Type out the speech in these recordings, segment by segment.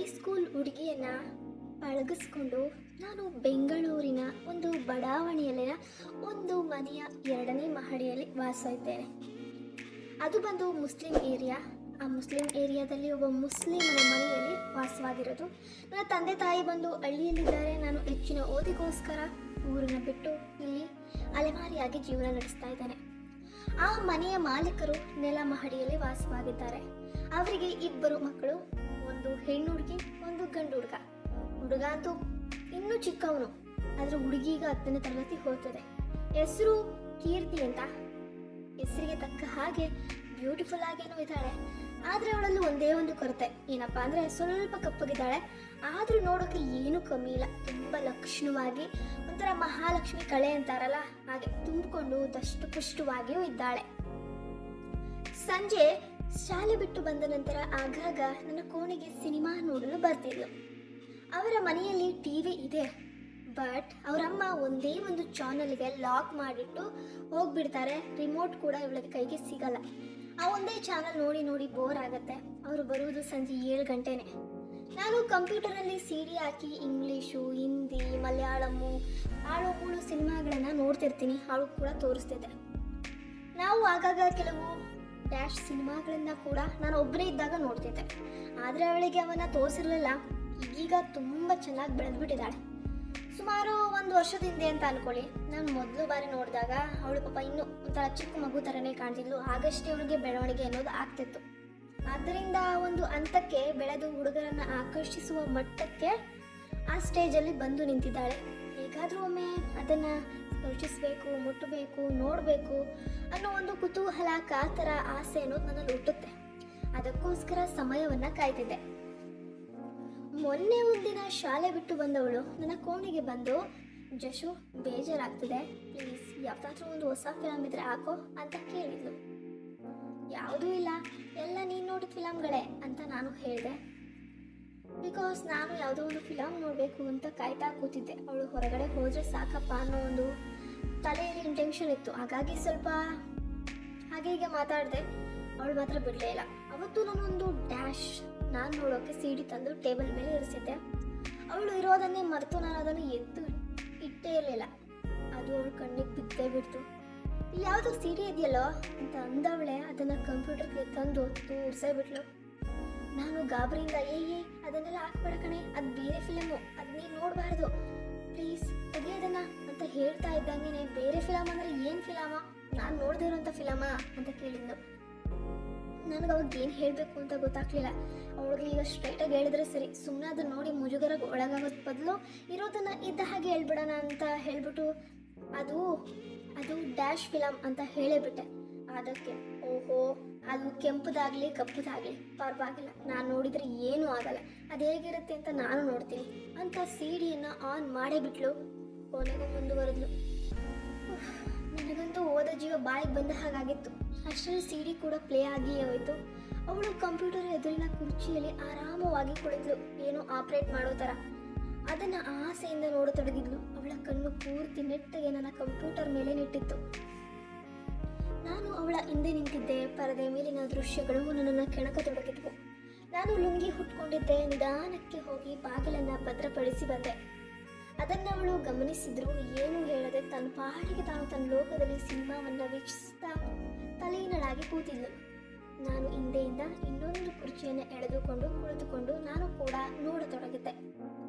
High school ಹುಡುಗಿಯನ್ನು ಪಳಗಿಸ್ಕೊಂಡು ನಾನು ಬೆಂಗಳೂರಿನ ಒಂದು ಬಡಾವಣೆಯಲ್ಲಿನ ಒಂದು ಮನೆಯ 2ನೇ ಮಹಡಿಯಲ್ಲಿ ವಾಸ ಇದ್ದೇನೆ. ಅದು ಬಂದು ಮುಸ್ಲಿಂ ಏರಿಯಾ. ಆ ಮುಸ್ಲಿಂ ಏರಿಯಾದಲ್ಲಿ ಒಬ್ಬ ಮುಸ್ಲಿಮನ ಮನೆಯಲ್ಲಿ ವಾಸವಾಗಿರೋದು. ನನ್ನ ತಂದೆ ತಾಯಿ ಬಂದು ಹಳ್ಳಿಯಲ್ಲಿದ್ದಾರೆ. ನಾನು ಹೆಚ್ಚಿನ ಓದಿಗೋಸ್ಕರ ಊರನ್ನು ಬಿಟ್ಟು ಇಲ್ಲಿ ಅಲೆಮಾರಿಯಾಗಿ ಜೀವನ ನಡೆಸ್ತಾ ಇದ್ದೇನೆ. ಆ ಮನೆಯ ಮಾಲೀಕರು ನೆಲ ಮಹಡಿಯಲ್ಲಿ ವಾಸವಾಗಿದ್ದಾರೆ. ಅವರಿಗೆ 2 ಮಕ್ಕಳು, ಒಂದು ಹೆಣ್ಣು ಹುಡುಗಿ, ಒಂದು ಗಂಡು ಹುಡುಗ. ಹುಡುಗ ಅಂತೂ ಇನ್ನೂ ಚಿಕ್ಕವನು, ಆದರೆ ಹುಡುಗೀಗ 10ನೇ ತರಗತಿ ಹೋಗ್ತದೆ. ಹೆಸರು ಕೀರ್ತಿ ಅಂತ. ಹೆಸರಿಗೆ ತಕ್ಕ ಹಾಗೆ ಬ್ಯೂಟಿಫುಲ್ ಆಗೇನೂ ಇದ್ದಾಳೆ. ಆದರೆ ಅವಳಲ್ಲಿ ಒಂದೇ ಒಂದು ಕೊರತೆ ಏನಪ್ಪ ಅಂದರೆ ಸ್ವಲ್ಪ ಕಪ್ಪಗಿದ್ದಾಳೆ. ಆದರೂ ನೋಡೋಕೆ ಏನೂ ಕಮ್ಮಿ ಇಲ್ಲ. ತುಂಬ ಲಕ್ಷಣವಾಗಿ ಒಂಥರ ಮಹಾಲಕ್ಷ್ಮಿ ಕಳೆ ಅಂತಾರಲ್ಲ ಹಾಗೆ ತುಂಬಿಕೊಂಡು ದಷ್ಟಪುಷ್ಟವಾಗಿಯೂ ಇದ್ದಾಳೆ. ಸಂಜೆ ಶಾಲೆ ಬಿಟ್ಟು ಬಂದ ನಂತರ ಆಗಾಗ ನನ್ನ ಕೋಣೆಗೆ ಸಿನಿಮಾ ನೋಡಲು ಬರ್ತಿದ್ಲು. ಅವರ ಮನೆಯಲ್ಲಿ ಟಿವಿ ಇದೆ, ಬಟ್ ಅವರಮ್ಮ ಒಂದೇ ಒಂದು ಚಾನಲ್ಗೆ ಲಾಕ್ ಮಾಡಿಟ್ಟು ಹೋಗ್ಬಿಡ್ತಾರೆ. ರಿಮೋಟ್ ಕೂಡ ಇವಳಿಗೆ ಕೈಗೆ ಸಿಗಲ್ಲ. ಆ ಒಂದೇ ಚಾನಲ್ ನೋಡಿ ನೋಡಿ ಬೋರ್ ಆಗುತ್ತೆ. ಅವರು ಬರುವುದು ಸಂಜೆ 7 ಗಂಟೆನೆ. ನಾನು ಕಂಪ್ಯೂಟರಲ್ಲಿ CD ಹಾಕಿ ಇಂಗ್ಲೀಷು, ಹಿಂದಿ, ಮಲಯಾಳಮ್ಮು, ಆಳು ಮೂಳು ಸಿನಿಮಾಗಳನ್ನು ನೋಡ್ತಿರ್ತೀನಿ. ಅವಳು ಕೂಡ ತೋರಿಸ್ತಿದ್ದೆ. ನಾವು ಆಗಾಗ ಕೆಲವು ಡ್ಯಾಶ್ ಸಿನಿಮಾಗಳನ್ನ ಕೂಡ ನಾನು ಒಬ್ಬರೇ ಇದ್ದಾಗ ನೋಡ್ತಿದ್ದೆ. ಆದರೆ ಅವಳಿಗೆ ಅವನ್ನ ತೋರಿಸಿರಲಿಲ್ಲ. ಈಗೀಗ ತುಂಬ ಚೆನ್ನಾಗಿ ಬೆಳೆದ್ಬಿಟ್ಟಿದ್ದಾಳೆ. ಸುಮಾರು 1 ವರ್ಷದ ಹಿಂದೆ ಅಂತ ಅನ್ಕೊಳ್ಳಿ. ನಾನು ಮೊದಲು ಬಾರಿ ನೋಡಿದಾಗ ಅವಳು ಪಾಪ ಇನ್ನೂ ಒಂಥರ ಚಿಕ್ಕ ಮಗು ಥರನೇ ಕಾಣ್ತಿದ್ಲು. ಆಗಷ್ಟೇ ಅವಳಿಗೆ ಬೆಳವಣಿಗೆ ಅನ್ನೋದು ಆಗ್ತಿತ್ತು. ಆದ್ದರಿಂದ ಒಂದು ಹಂತಕ್ಕೆ ಬೆಳೆದು ಹುಡುಗರನ್ನು ಆಕರ್ಷಿಸುವ ಮಟ್ಟಕ್ಕೆ ಆ ಸ್ಟೇಜಲ್ಲಿ ಬಂದು ನಿಂತಿದ್ದಾಳೆ. ಹೇಗಾದರೂ ಒಮ್ಮೆ ಅದನ್ನು ಸ್ಪರ್ಶಿಸಬೇಕು, ಮುಟ್ಟಬೇಕು, ನೋಡಬೇಕು ಅನ್ನೋ ಒಂದು ಕುತೂಹಲ, ಕಾತರ, ಆಸೆ ಅನ್ನೋದು ನನ್ನಲ್ಲಿ ಹುಟ್ಟುತ್ತೆ. ಅದಕ್ಕೋಸ್ಕರ ಸಮಯವನ್ನು ಕಾಯ್ತಿದ್ದೆ. ಮೊನ್ನೆ ಒಂದಿನ ಶಾಲೆ ಬಿಟ್ಟು ಬಂದವಳು ನನ್ನ ಕೋಣೆಗೆ ಬಂದು, ಜಶು ಬೇಜಾರಾಗ್ತದೆ, ಪ್ಲೀಸ್ ಯಾವುದಾದ್ರೂ ಒಂದು ಹೊಸ ಫಿಲಮ್ ಇದ್ರೆ ಹಾಕೋ ಅಂತ ಕೇಳಿದ್ಲು. ಯಾವುದೂ ಇಲ್ಲ, ಎಲ್ಲ ನೀನು ನೋಡಿದ ಫಿಲಮ್ಗಳೇ ಅಂತ ನಾನು ಹೇಳಿದೆ. ಬಿಕಾಸ್ ನಾನು ಯಾವುದೋ ಒಂದು ಫಿಲಮ್ ನೋಡಬೇಕು ಅಂತ ಕಾಯ್ತಾ ಕೂತಿದ್ದೆ. ಅವಳು ಹೊರಗಡೆ ಹೋದರೆ ಸಾಕಪ್ಪ ಅನ್ನೋ ಒಂದು ತಲೆಯಲ್ಲಿ ಇಂಟೆನ್ಷನ್ ಇತ್ತು. ಹಾಗಾಗಿ ಸ್ವಲ್ಪ ಹಾಗೆ ಹೀಗೆ ಮಾತಾಡಿದೆ. ಅವಳು ಮಾತ್ರ ಬಿಡಲೇ ಇಲ್ಲ. ಅವತ್ತು ನಾನೊಂದು ಡ್ಯಾಶ್ ನಾನು ನೋಡೋಕ್ಕೆ CD ತಂದು ಟೇಬಲ್ ಮೇಲೆ ಇರಿಸಿದ್ದೆ. ಅವಳು ಇರೋದನ್ನೇ ಮರೆತು ನಾನು ಅದನ್ನು ಎದ್ದು ಇಟ್ಟೇ ಇರಲಿಲ್ಲ. ಅದು ಅವಳು ಕಣ್ಣಿಗೆ ಬಿದ್ದೇ ಬಿಡ್ತು. ಇಲ್ಲಿ ಯಾವುದೋ CD ಇದೆಯಲ್ಲೋ ಅಂತ ಅಂದವಳೆ ಅದನ್ನು ಕಂಪ್ಯೂಟರ್ಗೆ ತಂದು ತೋರಿಸೇ ಬಿಟ್ಲು. ನಾನು ಗಾಬರಿಯಿಂದ ಅದನ್ನೆಲ್ಲ ಹಾಕ್ಬೇಡ ಕಣೆ, ಅದು ಬೇರೆ ಫಿಲಮು, ಅದು ನೀನು ನೋಡಬಾರ್ದು, ಪ್ಲೀಸ್ ತೆಗಿಯೋದನ್ನ ಅಂತ ಹೇಳ್ತಾ ಇದ್ದಂಗೆ, ಬೇರೆ ಫಿಲಮ್ ಅಂದರೆ ಏನು ಫಿಲಮ, ನಾನು ನೋಡದೇ ಇರೋಂಥ ಫಿಲಮಾ ಅಂತ ಕೇಳಿದ್ಲು. ನನಗೆ ಅವಾಗ ಏನು ಹೇಳಬೇಕು ಅಂತ ಗೊತ್ತಾಗ್ಲಿಲ್ಲ. ಅವಳಿಗೆ ಈಗ ಸ್ಟ್ರೈಟಾಗಿ ಹೇಳಿದ್ರೆ ಸರಿ, ಸುಮ್ಮನೆ ಅದನ್ನ ನೋಡಿ ಮುಜುಗರ ಒಳಗಾಗೋದ್ ಬದಲು ಇರೋದನ್ನ ಇದ್ದ ಹಾಗೆ ಹೇಳ್ಬಿಡೋಣ ಅಂತ ಹೇಳ್ಬಿಟ್ಟು ಅದು ಡ್ಯಾಶ್ ಫಿಲಮ್ ಅಂತ ಹೇಳೇಬಿಟ್ಟೆ. ಅದಕ್ಕೆ ಓಹೋ, ಅದು ಕೆಂಪುದಾಗಲಿ ಕಪ್ಪುದಾಗಲಿ ಪರವಾಗಿಲ್ಲ, ನಾನು ನೋಡಿದರೆ ಏನೂ ಆಗಲ್ಲ, ಅದು ಹೇಗಿರುತ್ತೆ ಅಂತ ನಾನು ನೋಡ್ತೀನಿ ಅಂತ CD-ಯನ್ನು ಆನ್ ಮಾಡೇ ಬಿಟ್ಲು. ಕೊನೆಗೂ ಮುಂದುವರೆದ್ಲು. ನನಗಂತೂ ಓದೋ ಜೀವ ಬಾಯಿಗೆ ಬಂದ ಹಾಗಾಗಿತ್ತು. ಅಷ್ಟರಲ್ಲಿ CD ಕೂಡ ಪ್ಲೇ ಆಗಿಯೇ ಹೋಯಿತು. ಅವಳು ಕಂಪ್ಯೂಟರ್ ಎದುರಿನ ಕುರ್ಚಿಯಲ್ಲಿ ಆರಾಮವಾಗಿ ಕುಳಿತಳು, ಏನೋ ಆಪ್ರೇಟ್ ಮಾಡೋ ಥರ. ಅದನ್ನು ಆಸೆಯಿಂದ ನೋಡತೊಡಗಿದ್ಲು. ಅವಳ ಕಣ್ಣು ಪೂರ್ತಿ ನೆಟ್ಟಗೆ ನನ್ನ ಕಂಪ್ಯೂಟರ್ ಮೇಲೆ ನೆಟ್ಟಿತ್ತು. ನಾನು ಅವಳ ಹಿಂದೆ ನಿಂತಿದ್ದೆ. ಪರದೆ ಮೇಲಿನ ದೃಶ್ಯಗಳು ನನ್ನನ್ನು ಕೆಣಕತೊಡಗಿದ್ವು. ನಾನು ಲುಂಗಿ ಹುಟ್ಕೊಂಡಿದ್ದೆ. ನಿಧಾನಕ್ಕೆ ಹೋಗಿ ಬಾಗಿಲನ್ನು ಭದ್ರಪಡಿಸಿ ಬಂದೆ. ಅದನ್ನು ಅವಳು ಗಮನಿಸಿದ್ರು. ಏನೂ ಹೇಳದೆ ತನ್ನ ಪಾಡಿಗೆ ತಾನು ತನ್ನ ಲೋಕದಲ್ಲಿ ಸಿನಿಮಾವನ್ನು ವೀಕ್ಷಿಸ್ತಾ ತಲೆಯಿನಳಾಗಿ ಕೂತಿದ್ಲು. ನಾನು ಹಿಂದೆಯಿಂದ ಇನ್ನೊಂದು ಕುರ್ಚಿಯನ್ನು ಎಳೆದುಕೊಂಡು ಕುಳಿತುಕೊಂಡು ನಾನು ಕೂಡ ನೋಡತೊಡಗಿದ್ದೆ.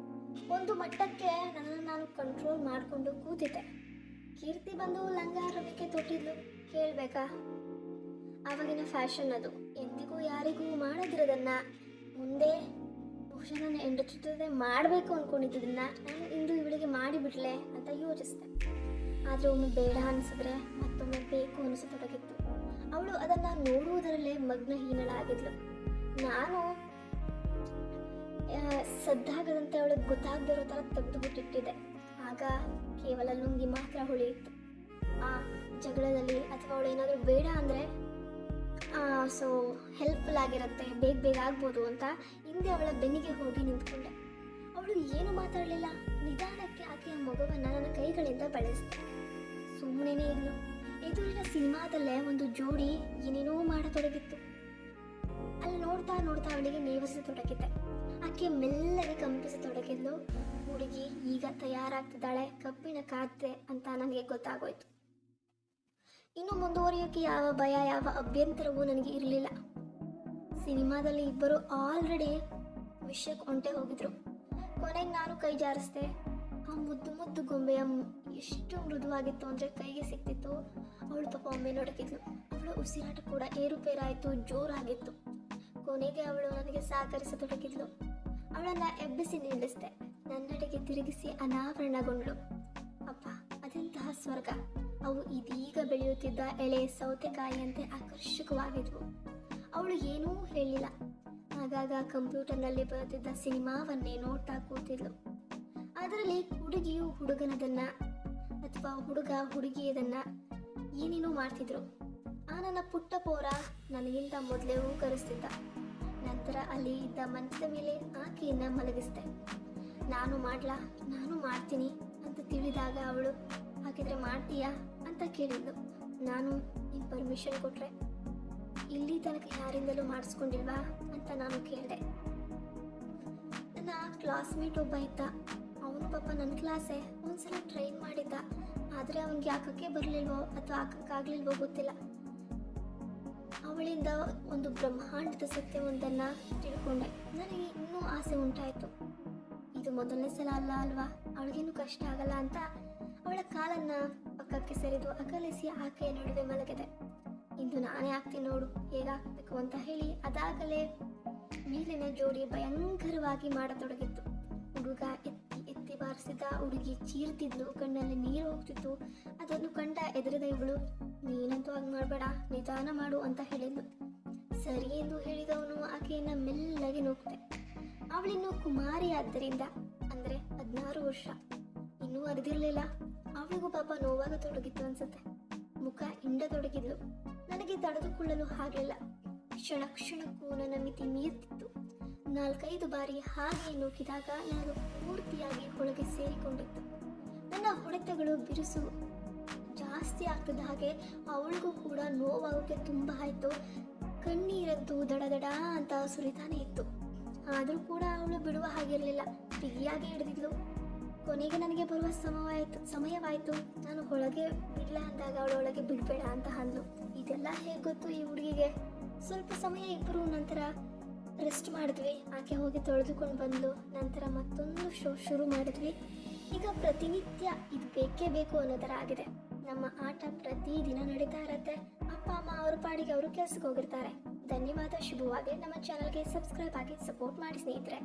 ಒಂದು ಮಟ್ಟಕ್ಕೆ ನನ್ನನ್ನು ನಾನು ಕಂಟ್ರೋಲ್ ಮಾಡಿಕೊಂಡು ಕೂತಿದ್ದೆ. ಕೀರ್ತಿ ಬಂದು ಲಂಗ ರವಿಕೆ ತೊಟ್ಟಿದ್ಲು. ಕೇಳಬೇಕಾ? ಆವಾಗಿನ ಫ್ಯಾಷನ್ ಅದು. ಎಂದಿಗೂ ಯಾರಿಗೂ ಮಾಡದಿರೋದನ್ನು ಮುಂದೆ ಬಹುಶಃ ನನ್ನ ಹೆಂಡತಿ ಮಾಡಬೇಕು ಅಂದ್ಕೊಂಡಿದ್ದದನ್ನು ನಾನು ಇಂದು ಇವಳಿಗೆ ಮಾಡಿಬಿಡ್ಲೆ ಅಂತ ಯೋಚಿಸಿದೆ. ಆದರೆ ಒಮ್ಮೆ ಬೇಡ ಅನಿಸಿದ್ರೆ ಮತ್ತೊಮ್ಮೆ ಬೇಕು ಅನಿಸತೊಡಗಿತ್ತು. ಅವಳು ಅದನ್ನು ನೋಡುವುದರಲ್ಲೇ ಮಗ್ನಹೀನಳಾಗಿದ್ಲು. ನಾನು ಸದ್ದಾಗದಂತೆ ಅವಳಿಗೆ ಗೊತ್ತಾಗದಿರೋ ಥರ ತೆಗೆದುಬಿಟ್ಟಿಟ್ಟಿದ್ದೆ. ಆಗ ಕೇವಲ ಲುಂಗಿ ಮಾತ್ರ ಉಳಿಯಿತ್ತು. ಆ ಜಗಳದಲ್ಲಿ ಅಥವಾ ಅವಳು ಏನಾದರೂ ಬೇಡ ಅಂದರೆ ಸೊ ಹೆಲ್ಪ್ಫುಲ್ ಆಗಿರುತ್ತೆ, ಬೇಗ ಆಗ್ಬೋದು ಅಂತ ಹಿಂದೆ ಅವಳ ಬೆನ್ನಿಗೆ ಹೋಗಿ ನಿಂತ್ಕೊಂಡೆ. ಅವಳು ಏನು ಮಾತಾಡಲಿಲ್ಲ. ನಿಧಾನಕ್ಕೆ ಆಕೆಯ ಮಗುವನ್ನು ನನ್ನ ಕೈಗಳಿಂದ ಬಳಸಿದೆ. ಸುಮ್ಮನೆ ಇದ್ಲು. ಎದುರಿನ ಸಿನಿಮಾದಲ್ಲೇ ಒಂದು ಜೋಡಿ ಏನೇನೋ ಮಾಡತೊಡಗಿತ್ತು. ಅಲ್ಲಿ ನೋಡ್ತಾ ನೋಡ್ತಾ ಅವಳಿಗೆ ನೇವರಿಸತೊಡಗಿದ್ದೆ. ಆಕೆ ಮೆಲ್ಲಗೆ ಕಂಪಿಸತೊಡಗಿದ್ಲು. ಹುಡುಗಿ ಈಗ ತಯಾರಾಗ್ತಿದ್ದಾಳೆ, ಕಬ್ಬಿಣ ಕಾತೆ ಅಂತ ನನಗೆ ಗೊತ್ತಾಗೋಯ್ತು. ಇನ್ನು ಮುಂದುವರಿಯೋಕೆ ಯಾವ ಭಯ, ಯಾವ ಅಭ್ಯಂತರವೂ ನನಗೆ ಇರಲಿಲ್ಲ. ಸಿನಿಮಾದಲ್ಲಿ ಇಬ್ಬರು ಆಲ್ರೆಡಿ ವಿಷಯಕ್ಕೆ ಹೊಂಟೆ ಹೋಗಿದ್ರು. ಕೊನೆಗೆ ನಾನು ಕೈ ಜಾರಿಸ್ದೆ. ಆ ಮುದ್ದು ಮುದ್ದು ಗೊಂಬೆಯ ಎಷ್ಟು ಮೃದುವಾಗಿತ್ತು ಅಂದರೆ ಕೈಗೆ ಸಿಕ್ತಿತ್ತು. ಅವಳು ಪಾಪ ಒಮ್ಮೆ ನಡುಕಿದ್ಲು. ಅವಳ ಉಸಿರಾಟ ಕೂಡ ಏರುಪೇರಾಯಿತು, ಜೋರಾಗಿತ್ತು. ಕೊನೆಗೆ ಅವಳು ನನಗೆ ಸಹಕರಿಸತೊಡಗಿದ್ಲು. ಅವಳನ್ನು ಎಬ್ಬಿಸಿ ನಿಲ್ಲಿಸಿದೆ. ನನ್ನೆಡೆಗೆ ತಿರುಗಿಸಿ ಅನಾವರಣಗೊಂಡ್ಳು. ಅಪ್ಪ, ಅದೆಂತಹ ಸ್ವರ್ಗ! ಅವು ಇದೀಗ ಬೆಳೆಯುತ್ತಿದ್ದ ಎಳೆ ಸೌತೆಕಾಯಿಯಂತೆ ಆಕರ್ಷಕವಾಗಿದ್ವು. ಅವಳು ಏನೂ ಹೇಳಿಲ್ಲ. ಆಗಾಗ ಕಂಪ್ಯೂಟರ್ನಲ್ಲಿ ಬರುತ್ತಿದ್ದ ಸಿನಿಮಾವನ್ನೇ ನೋಡ್ತಾ ಕೂತಿದ್ಲು. ಅದರಲ್ಲಿ ಹುಡುಗಿಯು ಹುಡುಗನದನ್ನ ಅಥವಾ ಹುಡುಗ ಹುಡುಗಿಯದನ್ನ ಏನೇನೋ ಮಾಡ್ತಿದ್ರು. ಆ ನನ್ನ ಪುಟ್ಟ ಪೋರ ನನಗಿಂತ ಮೊದಲೇ ಕರೆಸ್ತಿದ್ದ. ನಂತರ ಅಲ್ಲಿ ಇದ್ದ ಮಂಚದ ಮೇಲೆ ಆಕೆಯನ್ನ ಮಲಗಿಸಿದೆ. ನಾನು ಮಾಡ್ತೀನಿ ಅಂತ ತಿಳಿದಾಗ ಅವಳು, ಹಾಗಿದ್ರೆ ಮಾಡ್ತೀಯಾ ಅಂತ ಕೇಳಿದ್ಲು. ನಾನು ನಿಮ್ಮ ಪರ್ಮಿಷನ್ ಕೊಟ್ರೆ, ಇಲ್ಲಿ ತನಕ ಯಾರಿಂದಲೂ ಮಾಡಿಸ್ಕೊಂಡಿಲ್ವಾ ಅಂತ ನಾನು ಕೇಳಿದೆ. ನನ್ನ ಕ್ಲಾಸ್ಮೇಟ್ ಒಬ್ಬ ಇದ್ದ. ಅವನು ಪಾಪ ನನ್ನ ಕ್ಲಾಸೇ ಒಂದ್ಸಲ ಟ್ರೈನ್ ಮಾಡಿದ್ದ. ಆದರೆ ಅವನಿಗೆ ಹಾಕಕ್ಕೆ ಬರಲಿಲ್ವೋ ಅಥವಾ ಹಾಕಕ್ಕಾಗ್ಲಿಲ್ವೋ ಗೊತ್ತಿಲ್ಲ. ಅವಳಿಂದ ಒಂದು ಬ್ರಹ್ಮಾಂಡದ ಸತ್ಯವೊಂದನ್ನು ತಿಳ್ಕೊಂಡೆ. ನನಗೆ ಇನ್ನೂ ಆಸೆ ಉಂಟಾಯಿತು. ಇದು ಮೊದಲನೇ ಸಲ ಅಲ್ವಾ, ಅವಳಿಗೇನು ಕಷ್ಟ ಆಗಲ್ಲ ಅಂತ ಅವಳ ಕಾಲನ್ನು ಪಕ್ಕಕ್ಕೆ ಸರಿದು ಅಗಲಿಸಿ ಆಕೆಯ ನಡುವೆ ಮಲಗಿದೆ. ಇಂದು ನಾನೇ ಆಗ್ತೀನಿ ನೋಡು ಹೇಗಾಗಬೇಕು ಅಂತ ಹೇಳಿ ಅದಾಗಲೇ ಮೇಲಿನ ಜೋಡಿ ಭಯಂಕರವಾಗಿ ಮಾಡತೊಡಗಿತ್ತು. ಹುಡುಗ ಎತ್ತಿ ಬಾರಿಸಿದ, ಹುಡುಗಿ ಚೀರ್ತಿದ್ಲು, ಕಣ್ಣಲ್ಲಿ ನೀರು ಹೋಗ್ತಿತ್ತು. ಅದನ್ನು ಕಂಡ ಎದುರದ ಇವಳು, ನೀನಂತೂ ಹಾಗೆ ಮಾಡಬೇಡ, ನಿಧಾನ ಮಾಡು ಅಂತ ಹೇಳಿದ್ಲು. ಸರಿ ಎಂದು ಹೇಳಿದವನು ಆಕೆಯನ್ನು ಮೆಲ್ಲಗೆ ನೂಕ್ತೆ. ಅವಳಿನ್ನು ಕುಮಾರಿ ಆದ್ದರಿಂದ, ಅಂದರೆ 16 ವರ್ಷ, ಇನ್ನೂ ಅರಿದಿರಲಿಲ್ಲ. ಅವಳಿಗೂ ಪಾಪ ನೋವಾಗತೊಡಗಿತ್ತು ಅನ್ಸುತ್ತೆ. ಮುಖ ಹಿಂಡತೊಡಗಿದ್ಲು. ನನಗೆ ತಡೆದುಕೊಳ್ಳಲು ಆಗಲಿಲ್ಲ. ಕ್ಷಣ ಕ್ಷಣಕ್ಕೂ ನನ್ನ ಮಿತಿ ಮೀರ್ತಿತ್ತು. 4-5 ಬಾರಿ ಹಾಗೆ ನೂಕಿದಾಗ ನಾನು ಪೂರ್ತಿಯಾಗಿ ಒಳಗೆ ಸೇರಿಕೊಂಡಿತ್ತು. ನನ್ನ ಹೊಡೆತಗಳು ಬಿರುಸು ಜಾಸ್ತಿ ಆಗ್ತದ ಹಾಗೆ ಅವಳಿಗೂ ಕೂಡ ನೋವಾಗೋಕ್ಕೆ ತುಂಬ ಆಯಿತು. ಕಣ್ಣೀರಂತೂ ದಡ ಅಂತ ಸುರಿತಾನೆ ಇತ್ತು. ಆದರೂ ಕೂಡ ಅವಳು ಬಿಡುವ ಹಾಗಿರಲಿಲ್ಲ. ಬಿಗಿಯಾಗಿ ಹಿಡಿದಿದ್ಲು. ಕೊನೆಗೆ ನನಗೆ ಬರುವ ಸಮಯವಾಯಿತು. ನಾನು ಒಳಗೆ ಬಿಡಲ ಅಂದಾಗ ಅವಳೊಳಗೆ ಬಿಡಬೇಡ ಅಂತ ಅಂದ್ಲು. ಇದೆಲ್ಲ ಹೇಗೆ ಗೊತ್ತು ಈ ಹುಡುಗಿಗೆ? ಸ್ವಲ್ಪ ಸಮಯ ಇಬ್ಬರು ನಂತರ ರೆಸ್ಟ್ ಮಾಡಿದ್ವಿ. ಆಕೆ ಹೋಗಿ ತೊಳೆದುಕೊಂಡು ಬಂದ್ಲು. ನಂತರ ಮತ್ತೊಂದು ಶೋ ಶುರು ಮಾಡಿದ್ವಿ. ಈಗ ಪ್ರತಿನಿತ್ಯ ಇದು ಬೇಕೇ ಬೇಕು ಅನ್ನೋ ಥರ ಆಗಿದೆ. ನಮ್ಮ ಆಟ ಪ್ರತಿದಿನ ನಡೀತಾ ಇರತ್ತೆ. ಅಪ್ಪ ಅಮ್ಮ ಅವ್ರ ಪಾಡಿಗೆ ಅವರು ಕೆಲಸಕ್ಕೆ ಹೋಗಿರ್ತಾರೆ. ಧನ್ಯವಾದ. ಶುಭವಾಗಲಿ. ನಮ್ಮ ಚಾನಲ್ಗೆ ಸಬ್ಸ್ಕ್ರೈಬ್ ಆಗಿ ಸಪೋರ್ಟ್ ಮಾಡಿ ಸ್ನೇಹಿತರೆ.